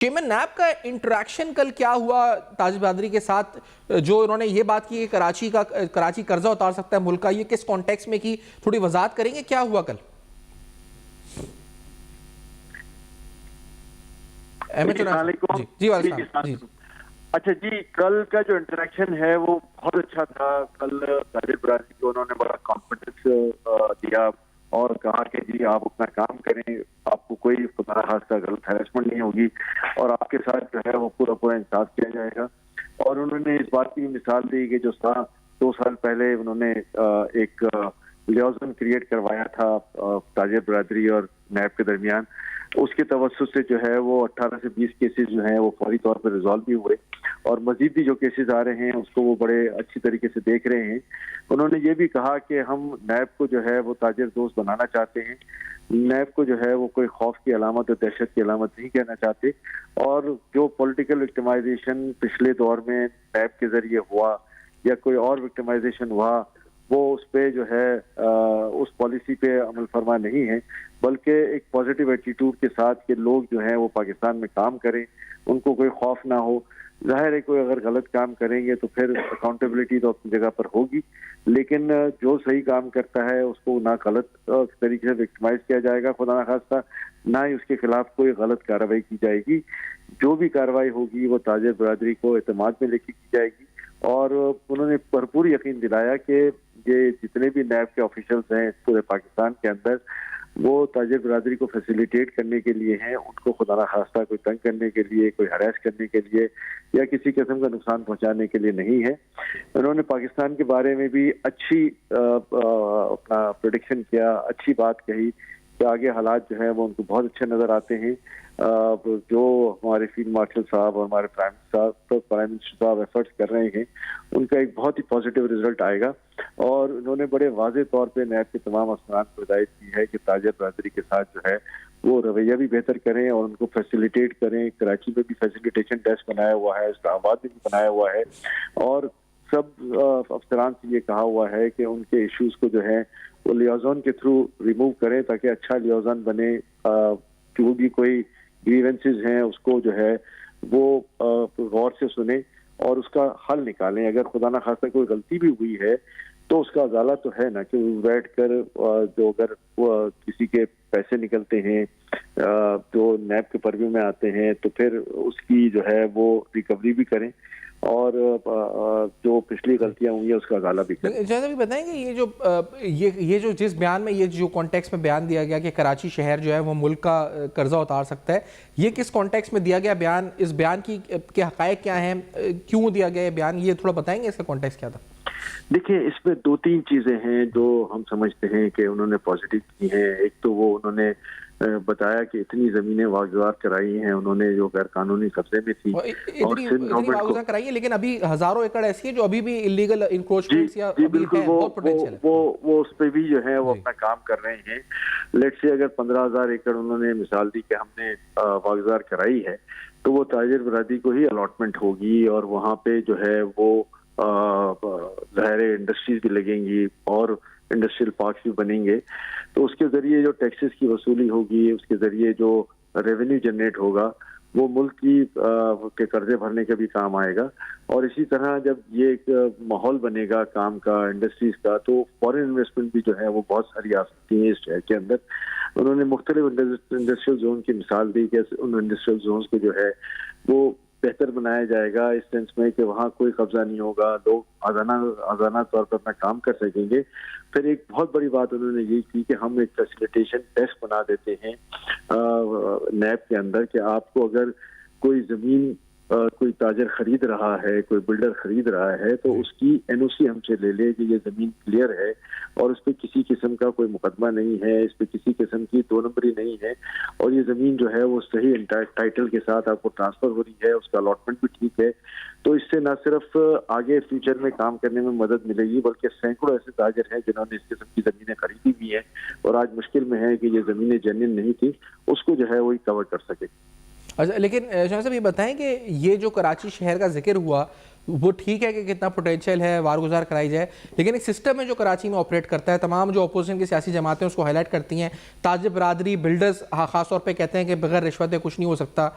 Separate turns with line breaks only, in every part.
Chairman नैब का interaction कल क्या हुआ ताजिर बरादरी के साथ, जो इन्होंने ये बात की कि कराची कर्जा उतार सकता है मुल्क का, ये किस कॉन्टेक्स्ट में की, थोड़ी वजाहत करेंगे क्या हुआ कल?
जी
जी।
अच्छा जी, कल का जो इंटरेक्शन है वो बहुत अच्छा था। कल ताजिर बरादरी को उन्होंने बड़ा कॉन्फिडेंस दिया और कहा कि जी आप अपना काम करें, आपको कोई खुदा न खास्ता गलत हैरेसमेंट नहीं होगी और आपके साथ जो है वो पूरा इंसाफ किया जाएगा। और उन्होंने इस बात की मिसाल दी कि जो 2 साल पहले उन्होंने एक लियाज़न क्रिएट करवाया था ताजिर बरादरी और नैब के दरमियान, उसके तवस्सुत से जो है वो 18 से 20 केसेस जो हैं वो फौरी तौर पर रिजॉल्व भी हुए और मजीद भी जो केसेस आ रहे हैं उसको वो बड़े अच्छी तरीके से देख रहे हैं। उन्होंने ये भी कहा कि हम नैब को जो है वो ताजिर दोस्त बनाना चाहते हैं, नैब को जो है वो कोई खौफ की अलामत और दहशत की अलामत नहीं कहना चाहते। और जो पॉलिटिकल विक्टिमाइजेशन पिछले दौर में नैब के जरिए हुआ या कोई और विक्टिमाइजेशन हुआ, वो उस पे जो है उस पॉलिसी पे अमल फरमा नहीं है, बल्कि एक पॉजिटिव एटीट्यूड के साथ कि लोग जो हैं वो पाकिस्तान में काम करें, उनको कोई खौफ ना हो। जाहिर है कोई अगर गलत काम करेंगे तो फिर अकाउंटेबिलिटी तो अपनी जगह पर होगी, लेकिन जो सही काम करता है उसको ना गलत तरीके से विक्टिमाइज किया जाएगा खुदा ना खास्ता, ना ही उसके खिलाफ कोई गलत कार्रवाई की जाएगी। जो भी कार्रवाई होगी वो ताजिर बरादरी को एतमाद में लेके की जाएगी। और उन्होंने भरपूर यकीन दिलाया कि ये जितने भी नैब के ऑफिशियल्स हैं पूरे पाकिस्तान के अंदर, वो ताजिर बरादरी को फैसिलिटेट करने के लिए हैं, उनको खुदा ना खास्ता कोई तंग करने के लिए, कोई हरास करने के लिए या किसी किस्म का नुकसान पहुंचाने के लिए नहीं है। उन्होंने पाकिस्तान के बारे में भी अच्छी अपना प्रेडिक्शन किया, अच्छी बात कही कि आगे हालात जो है वो उनको बहुत अच्छे नजर आते हैं। जो हमारे फील्ड मार्शल साहब और हमारे प्राइम मिनिस्टर साहब एफर्ट्स कर रहे हैं, उनका एक बहुत ही पॉजिटिव रिजल्ट आएगा। और उन्होंने बड़े वाजे तौर पे नैब के तमाम अफसरान को हिदायत की है कि ताजिर बरादरी के साथ जो है वो रवैया भी बेहतर करें और उनको फैसिलिटेट करें। कराची में भी फैसिलिटेशन डेस्क बनाया हुआ है, इस्लामाबाद में भी बनाया हुआ है और सब अफसरान से ये कहा हुआ है कि उनके इश्यूज को जो है वो लियाज़न के थ्रू रिमूव करें ताकि अच्छा लियाज़न बने। जो भी कोई ग्रीवेंसेस हैं उसको जो है वो गौर से सुने और उसका हल निकालें। अगर खुदा ना खास्ता कोई गलती भी हुई है तो उसका अदाला तो है ना कि बैठ कर जो अगर किसी के पैसे निकलते हैं जो नैब के परव्यू में आते हैं तो फिर उसकी जो है वो रिकवरी भी करें और जो पिछली गलतियां हुई है उसका अदाला भी करें।
जैसा भी बताएंगे ये जो जिस बयान में, ये जो कॉन्टेक्स्ट में बयान दिया गया कि कराची शहर जो है वो मुल्क का कर्जा उतार सकता है, ये किस कॉन्टेक्स्ट में दिया गया बयान? इस बयान की के हकायक क्या हैं, क्यों दिया गया बयान, ये थोड़ा बताएंगे इसका कॉन्टेक्स्ट क्या था?
देखिए, इसमें 2-3 चीजें हैं जो हम समझते हैं कि उन्होंने पॉजिटिव की हैं। एक तो वो उन्होंने बताया कि इतनी जमीनें वागजात कराई हैं उन्होंने जो गैर कानूनी कब्जे में थी और सिंध गवर्नमेंट को
कराई है, लेकिन अभी हजारों एकड़ ऐसी है जो अभी भी इलीगल इंक्रोचमेंट्स या
जी
अभी
बिल्कुल
है, बहुत पोटेंशियल है।
वो उस पर भी जो है वो अपना काम कर रहे हैं। लेट्स से अगर 15,000 एकड़ उन्होंने मिसाल दी कि हमने वागजात कराई है तो वो ताजिर बरादरी को ही अलॉटमेंट होगी और वहाँ पे जो है वो ज़ाहिर इंडस्ट्रीज भी लगेंगी और इंडस्ट्रियल पार्क्स भी बनेंगे। तो उसके जरिए जो टैक्सेस की वसूली होगी, उसके जरिए जो रेवेन्यू जनरेट होगा वो मुल्क की के कर्जे भरने का भी काम आएगा। और इसी तरह जब ये एक माहौल बनेगा काम का, इंडस्ट्रीज का, तो फॉरेन इन्वेस्टमेंट भी जो है वो बहुत सारी आ सकती है इस शहर के अंदर। उन्होंने मुख्तलिफ इंडस्ट्रियल जोन की मिसाल दी कि उन इंडस्ट्रियल जोन को जो है वो बेहतर बनाया जाएगा इस सेंस में कि वहाँ कोई कब्जा नहीं होगा, लोग आजाना तौर पर अपना काम कर सकेंगे। फिर एक बहुत बड़ी बात उन्होंने ये की कि हम एक फैसिलिटेशन डेस्क बना देते हैं नैब के अंदर कि आपको अगर कोई जमीन कोई ताजर खरीद रहा है, कोई बिल्डर खरीद रहा है तो उसकी एनओसी हमसे ले ले कि ये जमीन क्लियर है और उस पर किसी किस्म का कोई मुकदमा नहीं है, इस पर किसी किस्म की 2 नंबरी नहीं है और ये जमीन जो है वो सही टाइटल के साथ आपको ट्रांसफर हो रही है, उसका अलॉटमेंट भी ठीक है। तो इससे न सिर्फ आगे फ्यूचर में काम करने में मदद मिलेगी बल्कि सैकड़ों ऐसे ताजर हैं जिन्होंने इस किस्म की जमीनें खरीदी हुई हैं और आज मुश्किल में है कि ये जमीनें जेन्युइन नहीं थी, उसको जो है वही कवर कर सके।
अच्छा, लेकिन शाह साहब ये बताएं कि ये जो कराची शहर का जिक्र हुआ वो ठीक है कि कितना पोटेंशियल है, वारगुजार कराई जाए, लेकिन एक सिस्टम है जो कराची में ऑपरेट करता है, तमाम जो अपोजिशन की सियासी जमातें उसको हाईलाइट करती हैं, ताजिर बरादरी, बिल्डर्स ख़ास तौर पे कहते हैं कि बगैर रिश्वत कुछ नहीं हो सकता।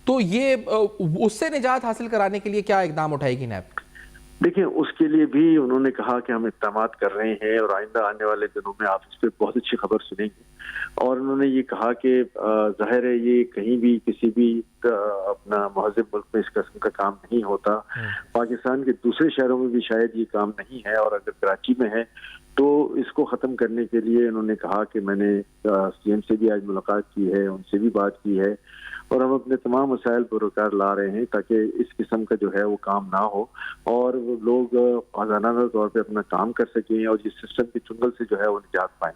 तो ये उससे निजात हासिल कराने के लिए क्या इकदाम उठाएगी नैब?
देखिए, उसके लिए भी उन्होंने कहा कि हम इक़दाम कर रहे हैं और आइंदा आने वाले दिनों में आप इस पर बहुत अच्छी खबर सुनेंगे। और उन्होंने ये कहा कि ज़ाहिर है ये कहीं भी किसी भी अपना महज़िब मुल्क में इस किस्म का काम नहीं होता। पाकिस्तान के दूसरे शहरों में भी शायद ये काम नहीं है, और अगर कराची में है तो इसको ख़त्म करने के लिए उन्होंने कहा कि मैंने सीएम से भी आज मुलाकात की है, उनसे भी बात की है, और हम अपने तमाम मसाइल पुरकार ला रहे हैं ताकि इस किस्म का जो है वो काम ना हो और लोग आज़ादाना तौर पे अपना काम कर सकें और इस सिस्टम के चुंगल से जो है वो निजात पाएं।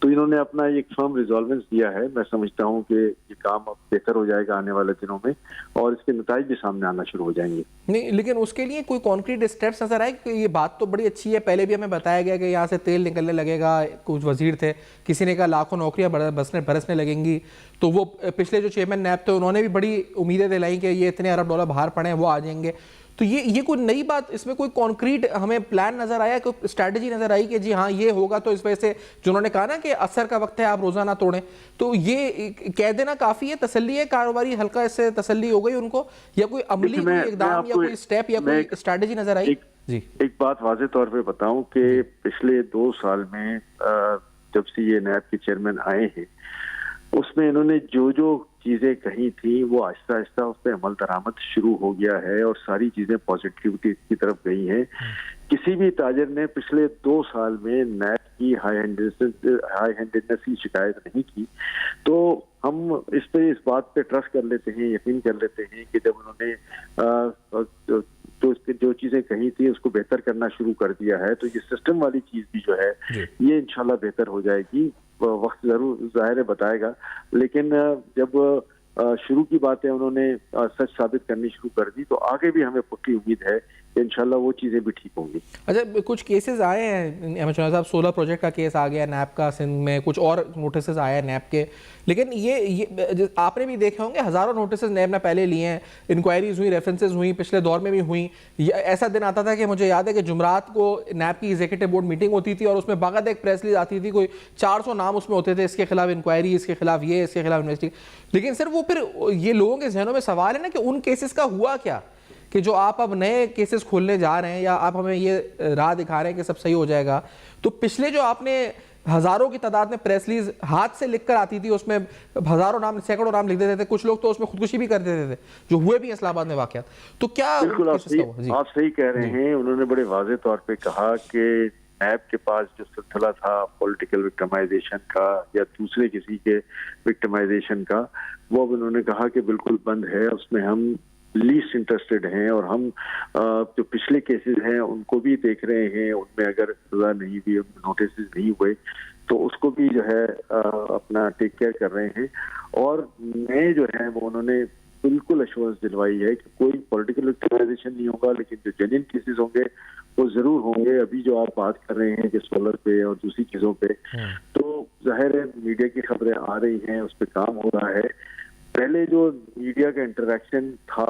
तो इन्होंने अपना एक फर्म रिजॉल्वेंस दिया है। मैं समझता हूं कि ये काम अब बेहतर हो जाएगा आने वाले दिनों में और इसके नतीजे भी सामने आना शुरू हो जाएंगे।
नहीं, लेकिन उसके लिए कोई कॉन्क्रीट स्टेप्स नजर आए कि ये बात तो बड़ी अच्छी है, पहले भी हमें बताया गया कि यहाँ से तेल निकलने लगेगा, कुछ वजीर थे, किसी ने कहा लाखों नौकरियां बरसने लगेंगी, तो वो पिछले जो चेयरमैन नैब थे उन्होंने भी बड़ी उम्मीदें दिलाई कि ये इतने अरब डॉलर बाहर पड़े हैं वो आ जाएंगे। तो ये कोई नई बात, इसमें कोई कॉन्क्रीट हमें प्लान नजर आया, कोई स्ट्रैटेजी नजर आई कि जी हाँ ये होगा, तो इस वजह से जो उन्होंने कहा ना कि असर का वक्त है आप रोजा ना तोड़ें, तो ये कह देना काफी है, तसल्ली है, कारोबारी हल्का इससे तसल्ली हो गई उनको, या कोई अमली कोई इकदाम या कोई स्टेप या कोई स्ट्रैटेजी नजर आई? जी,
एक बात वाज़ेह तौर पे बताऊं कि पिछले 2 साल में जब से ये नैब के चेयरमैन आए हैं उसमें इन्होंने जो जो चीजें कही थी वो आहिस्ता आहिस्ता उस पर अमल दरामद शुरू हो गया है और सारी चीजें पॉजिटिविटी की तरफ गई हैं। किसी भी ताजिर ने पिछले 2 साल में नैब की हाई हैंडेडनेस की शिकायत नहीं की। तो हम इस बात पे ट्रस्ट कर लेते हैं, यकीन कर लेते हैं कि जब उन्होंने जो चीजें कही थी उसको बेहतर करना शुरू कर दिया है, तो ये सिस्टम वाली चीज भी जो है ये इंशाल्लाह बेहतर हो जाएगी। वक्त जरूर ज़ाहिर है बताएगा, लेकिन जब शुरू की बातें उन्होंने सच साबित करनी शुरू कर दी तो आगे भी हमें पक्की उम्मीद है कि इंशाल्लाह वो चीज़ें भी ठीक होंगी।
अच्छा, कुछ केसेस आए हैं अहमद शौकत साहब, 16 प्रोजेक्ट का केस आ गया नैब का सिंध में, कुछ और नोटिस आए हैं नैब के, लेकिन ये आपने भी देखे होंगे हज़ारों नोटिस नैब ने पहले लिए हैं, इंक्वायरीज हुई, रेफरेंसेज हुई, पिछले दौर में भी हुई। ऐसा दिन आता था कि मुझे याद है कि जुमरात को नैब की एग्जीक्यूटिव बोर्ड मीटिंग होती थी और उसमें बाकायदा एक प्रेस रिलीज आती थी, कोई 400 नाम उसमें होते थे, इसके खिलाफ इंक्वायरी, इसके खिलाफ ये, इसके खिलाफ इन्वेस्टिगेशन। लेकिन सर वो फिर ये लोगों के जहनों में सवाल है ना कि उन केसेस का हुआ क्या, कि जो आप अब नए केसेस खोलने जा रहे हैं या आप हमें ये राह दिखा रहे हैं कि सब सही हो जाएगा, तो पिछले जो आपने हजारों की तादाद में प्रेस रिलीज हाथ से लिखकर आती थी, उसमें हजारों नाम, सैकड़ों नाम लिख देते थे, कुछ लोग तो उसमें खुदकुशी भी कर देते थे, जो हुए भी इस्लामाबाद में वाकयात। तो क्या
बिल्कुल आप सही कह रहे हैं। उन्होंने बड़े वाज़ेह तौर पे कहा कि नैब के पास जो सिलसिला था पॉलिटिकल विक्टिमाइजेशन का या दूसरे किसी के विक्टिमाइजेशन का, वो अब उन्होंने कहा कि बिल्कुल बंद है, उसमें हम लीस्ट इंटरेस्टेड हैं और हम जो पिछले केसेस हैं उनको भी देख रहे हैं, उनमें अगर सजा नहीं हुई, नोटिस नहीं हुए तो उसको भी जो है अपना टेक केयर कर रहे हैं। और नए जो है वो उन्होंने बिल्कुल एश्योरेंस दिलवाई है कि कोई पॉलिटिकल विक्टिमाइजेशन नहीं होगा, लेकिन जो जेन्युइन केसेस होंगे वो जरूर होंगे। अभी जो आप बात कर रहे हैं कि सोलर पे और दूसरी चीजों पे, तो जाहिर है मीडिया की खबरें आ रही हैं, उस पर काम हो रहा है। पहले जो मीडिया का इंटरेक्शन था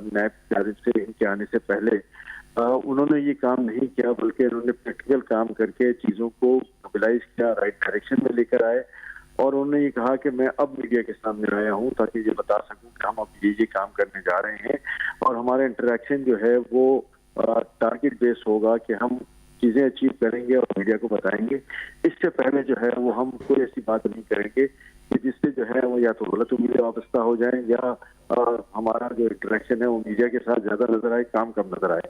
नैब की जानिब से इनके आने से पहले, उन्होंने ये काम नहीं किया, बल्कि उन्होंने प्रैक्टिकल काम करके चीज़ों को मोबिलाइज किया, राइट डायरेक्शन में लेकर आए। और उन्होंने ये कहा कि मैं अब मीडिया के सामने आया हूँ ताकि ये बता सकूं कि हम अब ये काम करने जा रहे हैं और हमारा इंटरेक्शन जो है वो टारगेट बेस होगा कि हम चीज़ें अचीव करेंगे और मीडिया को बताएंगे। इससे पहले जो है वो हम कोई ऐसी बात नहीं करेंगे कि जिससे जो है वो या तो गलत उम्मीदें वाबस्ता हो जाएं या हमारा जो इंटरेक्शन है वो मीडिया के साथ ज़्यादा नजर आए, काम कम नजर आए।